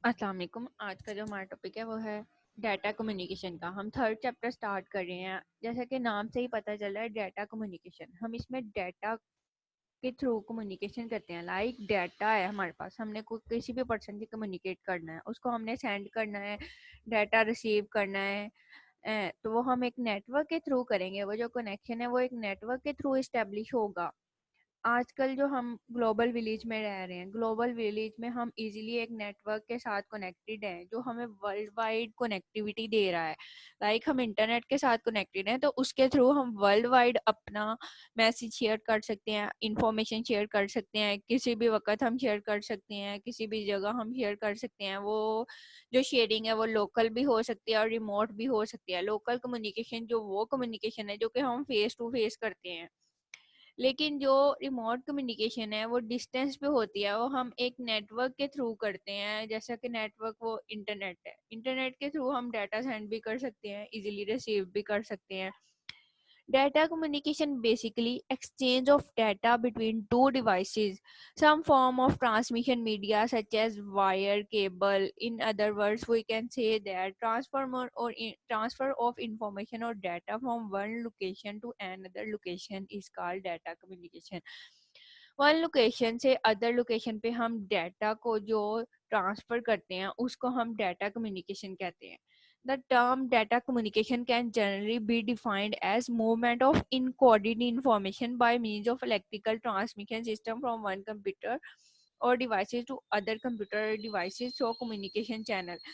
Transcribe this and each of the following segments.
अस्सलाम वालेकुम। आज का जो हमारा टॉपिक है वो है डाटा कम्युनिकेशन का। हम थर्ड चैप्टर स्टार्ट कर रहे हैं। जैसा कि नाम से ही पता चल रहा है डाटा कम्युनिकेशन, हम इसमें डाटा के थ्रू कम्युनिकेशन करते हैं। लाइक डाटा है हमारे पास, हमने किसी भी पर्सन से कम्युनिकेट करना है, उसको हमने सेंड करना है, डाटा रिसीव करना है। तो वो हम एक नेटवर्क के थ्रू करेंगे। वो जो कनेक्शन है वो एक नेटवर्क के थ्रू इस्टेब्लिश होगा। आजकल जो हम ग्लोबल विलेज में रह रहे हैं, ग्लोबल विलेज में हम इजीली एक नेटवर्क के साथ कनेक्टेड हैं जो हमें वर्ल्ड वाइड कनेक्टिविटी दे रहा है। लाइक हम इंटरनेट के साथ कनेक्टेड हैं तो उसके थ्रू हम वर्ल्ड वाइड अपना मैसेज शेयर कर सकते हैं, इंफॉर्मेशन शेयर कर सकते हैं, किसी भी वक्त हम शेयर कर सकते हैं, किसी भी जगह हम शेयर कर सकते हैं। वो जो शेयरिंग है वो लोकल भी हो सकती है और रिमोट भी हो सकती है। लोकल कम्युनिकेशन जो वो कम्युनिकेशन है जो कि हम फेस टू फेस करते हैं, लेकिन जो रिमोट कम्युनिकेशन है वो डिस्टेंस पे होती है, वो हम एक नेटवर्क के थ्रू करते हैं। जैसा कि नेटवर्क वो इंटरनेट है, इंटरनेट के थ्रू हम डाटा सेंड भी कर सकते हैं, इजीली रिसीव भी कर सकते हैं। Data communication basically exchange of data between two devices, some form of transmission media such as wire, cable. In other words, we can say that transfer of information or data from one location to another location is called data communication. One location से other location पे हम data को जो transfer करते हैं उसको हम data communication कहते हैं। The term data communication can generally be defined as movement of encoded information by means of electrical transmission system from one computer or devices to other computer devices through communication channel.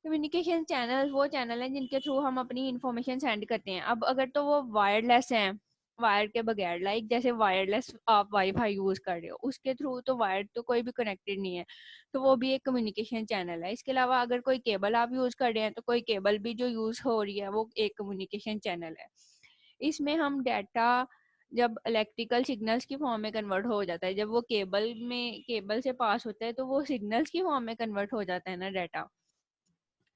Communication channel वो channel हैं जिनके through हम अपनी information send करते हैं। अब अगर तो वो वायरलेस हैं, वायर के बगैर, लाइक जैसे वायरलेस आप वाईफाई यूज कर रहे हो उसके थ्रू, तो वायर तो कोई भी कनेक्टेड नहीं है, तो वो भी एक कम्युनिकेशन चैनल है। इसके अलावा अगर कोई केबल आप यूज कर रहे हैं तो कोई केबल भी जो यूज हो रही है वो एक कम्युनिकेशन चैनल है। इसमें हम डाटा जब इलेक्ट्रिकल सिग्नल्स की फॉर्म में कन्वर्ट हो जाता है, जब वो केबल से पास होता है तो वो सिग्नल्स की फॉर्म में कन्वर्ट हो जाता है ना डाटा,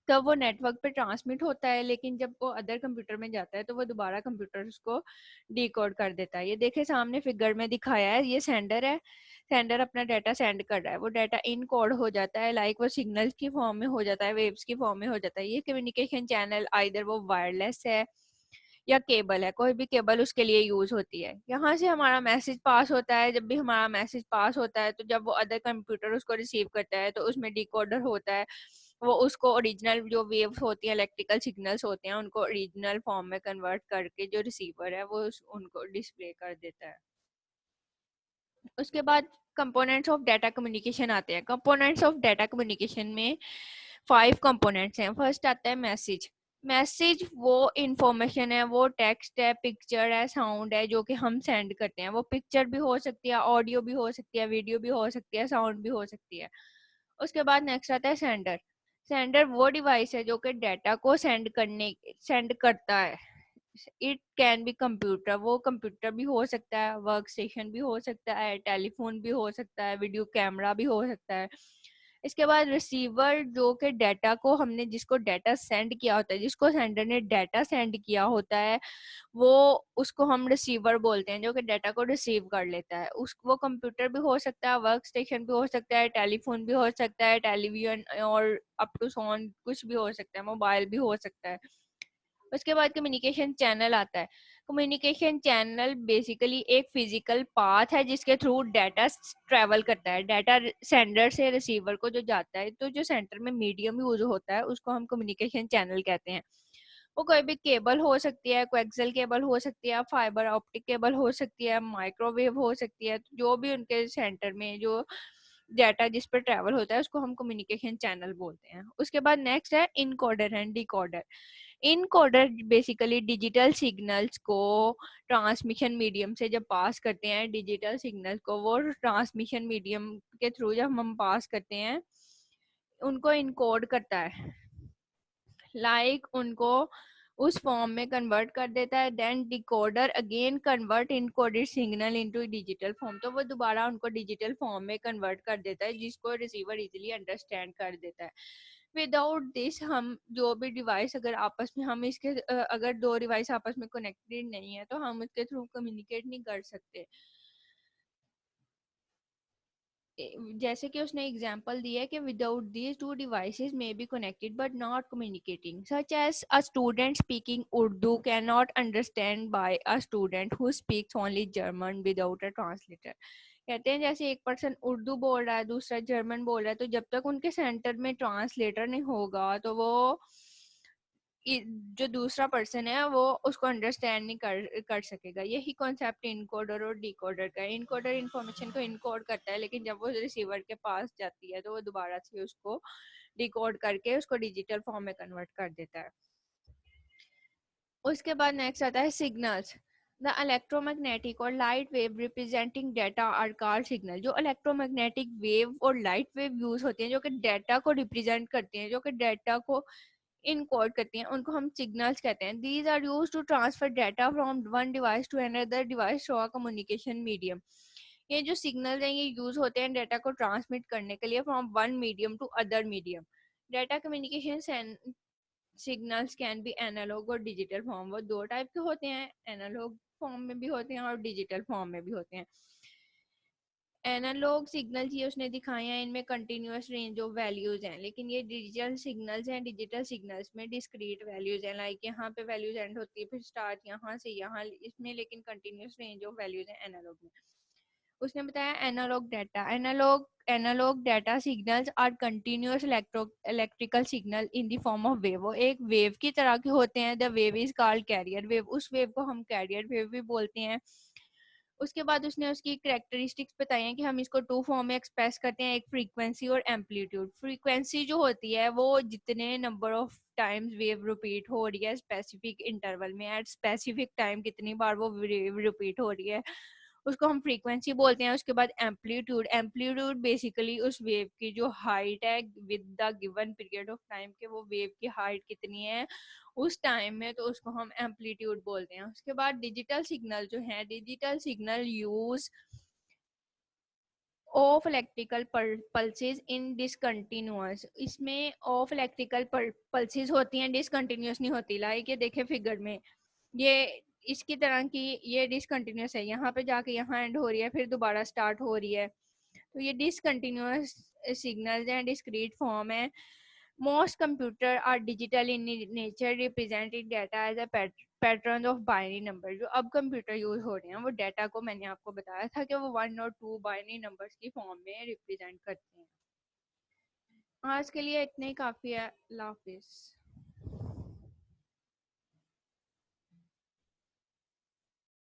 तब वो नेटवर्क पे ट्रांसमिट होता है। लेकिन जब वो अदर कंप्यूटर में जाता है तो वो दोबारा कंप्यूटर उसको डिकोड कर देता है। ये देखे सामने फिगर में दिखाया है, ये सेंडर है, सेंडर अपना डाटा सेंड कर रहा है, वो डाटा इन कोड हो जाता है, लाइक वो सिग्नल्स की फॉर्म में हो जाता है, वेव्स की फॉर्म में हो जाता है। ये कम्युनिकेशन चैनल आइदर वो वायरलेस है या केबल है, कोई भी केबल उसके लिए यूज होती है। यहाँ से हमारा मैसेज पास होता है। जब भी हमारा मैसेज पास होता है तो जब वो अदर कंप्यूटर उसको रिसीव करता है तो उसमें डिकोडर होता है, वो उसको ओरिजिनल जो वेव्स होती हैं, इलेक्ट्रिकल सिग्नल्स होते हैं, उनको ओरिजिनल फॉर्म में कन्वर्ट करके जो रिसीवर है वो उनको डिस्प्ले कर देता है। उसके बाद कंपोनेंट्स ऑफ डाटा कम्युनिकेशन आते हैं। कंपोनेंट्स ऑफ डाटा कम्युनिकेशन में 5 कंपोनेंट्स हैं। फर्स्ट आता है मैसेज। मैसेज वो इंफॉर्मेशन है, वो टेक्स्ट है, पिक्चर है, साउंड है जो कि हम सेंड करते हैं। वो पिक्चर भी हो सकती है, ऑडियो भी हो सकती है, वीडियो भी हो सकती है, साउंड भी हो सकती है। उसके बाद नेक्स्ट आता है सेंडर। सेंडर वो डिवाइस है जो कि डाटा को सेंड करता है। इट कैन बी कंप्यूटर, वो कंप्यूटर भी हो सकता है, वर्क स्टेशन भी हो सकता है, टेलीफोन भी हो सकता है, वीडियो कैमरा भी हो सकता है। इसके बाद रिसीवर जो कि डाटा को हमने जिसको डाटा सेंड किया होता है, जिसको सेंडर ने डाटा सेंड किया होता है, वो उसको हम रिसीवर बोलते हैं, जो कि डाटा को रिसीव कर लेता है। उस वो कंप्यूटर भी हो सकता है, वर्क स्टेशन भी हो सकता है, टेलीफोन भी हो सकता है, टेलीविजन और अप टू सोन कुछ भी हो सकता है, मोबाइल भी हो सकता है। उसके बाद कम्युनिकेशन चैनल आता है। कम्युनिकेशन चैनल बेसिकली एक फिजिकल पाथ है जिसके थ्रू डाटा ट्रेवल करता है। डाटा सेंडर से रिसीवर को जो जाता है, तो जो सेंटर में मीडियम यूज होता है उसको हम कम्युनिकेशन चैनल कहते हैं। वो कोई भी केबल हो सकती है, कोएक्सियल केबल हो सकती है, फाइबर ऑप्टिक केबल हो सकती है, माइक्रोवेव हो सकती है, तो जो भी उनके सेंटर में जो डाटा जिस पर ट्रेवल होता है उसको हम कम्युनिकेशन चैनल बोलते हैं। उसके बाद नेक्स्ट है encoder and decoder. Encoder basically digital signals को ट्रांसमिशन मीडियम से जब पास करते हैं, डिजिटल सिग्नल को वो ट्रांसमिशन मीडियम के थ्रू जब हम पास करते हैं उनको इनकोड करता है, लाइक उनको उस फॉर्म में कन्वर्ट कर देता है। Then decoder again convert encoded signal into digital form, तो वो दोबारा उनको डिजिटल फॉर्म में कन्वर्ट कर देता है जिसको रिसीवर इजीली अंडरस्टैंड कर देता है। विदाउट दिस हम जो भी डिवाइस अगर आपस में हम इसके अगर दो डिवाइस आपस में कनेक्टेड नहीं है तो हम इसके थ्रू कम्युनिकेट नहीं कर सकते। जैसे कि उसने एग्जांपल दिया है कि without these two devices may be connected but not communicating, such as a student speaking Urdu can not understand by a student who speaks only German without a translator. कहते हैं जैसे एक पर्सन उर्दू बोल रहा है, दूसरा जर्मन बोल रहा है, तो जब तक उनके सेंटर में ट्रांसलेटर नहीं होगा तो वो जो दूसरा पर्सन है वो उसको अंडरस्टैंड नहीं कर सकेगा। यही कॉन्सेप्ट इनकोडर और डिकोडर का है। इनकोडर इंफॉर्मेशन को इनकोड करता है, लेकिन जब वो रिसीवर के पास जाती है तो वो दोबारा से उसको डिकोड करके उसको डिजिटल फॉर्म में कन्वर्ट कर देता है। उसके बाद नेक्स्ट आता है सिग्नल्स। द इलेक्ट्रोमैग्नेटिक और light wave representing data are called signal. जो इलेक्ट्रोमैग्नेटिक वेव और लाइट वेव यूज होती हैं जो कि डेटा को रिप्रेजेंट करती हैं, जो कि डेटा को इनकोड करती हैं, उनको हम सिग्नल्स कहते हैं। These are use to transfer data from one device to another device through a communication medium. ये जो सिग्नल्स हैं ये यूज होते हैं डेटा को ट्रांसमिट करने के लिए from one medium to other medium. Data communication signals can be analog और डिजिटल फॉर्म। वो दो टाइप के होते हैं, एनालॉग फॉर्म में भी होते हैं और डिजिटल फॉर्म में भी होते हैं। एनालॉग सिग्नल्स ये उसने दिखाए हैं, इनमें कंटिन्यूअस रेंज ऑफ वैल्यूज हैं, लेकिन ये डिजिटल सिग्नल्स हैं, डिजिटल सिग्नल्स में डिस्क्रीट वैल्यूज हैं। लाइक यहाँ पे वैल्यूज एंड होती है, फिर स्टार्ट यहाँ से यहाँ, इसमें लेकिन कंटिन्यूअस रेंज ऑफ वैल्यूज हैं एनालॉग में। उसने बताया analog data, analog data signals are continuous electrical signal in the form of wave. वो एक वेव की तरह के होते हैं। The wave is called carrier wave. उस वेव को हम कैरियर वेव भी बोलते हैं। उसके बाद उसने उसकी कैरेक्टरिस्टिक्स बताई हैं कि हम इसको टू फॉर्म में एक्सप्रेस करते हैं, एक फ्रीक्वेंसी और एम्पलीट्यूड। फ्रीक्वेंसी जो होती है वो जितने number of times wave repeat हो रही है स्पेसिफिक इंटरवल में, एट स्पेसिफिक टाइम कितनी बार वो वेव रिपीट हो रही है, उसको हम फ्रीक्वेंसी बोलते हैं। उसके बाद एम्पलीट्यूड, एम्पलीट्यूड बेसिकली उस वेव की जो हाइट है with the given period of time के वो वेव की हाइट कितनी है उस टाइम में, तो उसको हम एम्पलीट्यूड बोलते हैं। उसके बाद डिजिटल सिग्नल जो है, digital signal use of electrical pulses in discontinuous. इसमें ऑफ इलेक्ट्रिकल पल्सेस होती हैं, डिसकंटिन्यूअस नहीं होती। लाइक ये देखे फिगर में, ये इसकी तरह की ये डिसकंटिन्यूअस है, यहाँ पे जाके यहाँ एंड हो रही है फिर दोबारा स्टार्ट हो रही है, तो ये डिसकंटिन्यूअस सिग्नल्स हैं, डिस्क्रीट फॉर्म है। Most computer are digital in nature, representing data as a pattern of binary number. जो अब कंप्यूटर यूज हो रहे हैं वो डाटा को, मैंने आपको बताया था कि वो 1 और 2 बाइनरी नंबर्स की फॉर्म में रिप्रेजेंट करते हैं। आज के लिए इतने ही काफ़ी है। अल्लाह हाफिज़।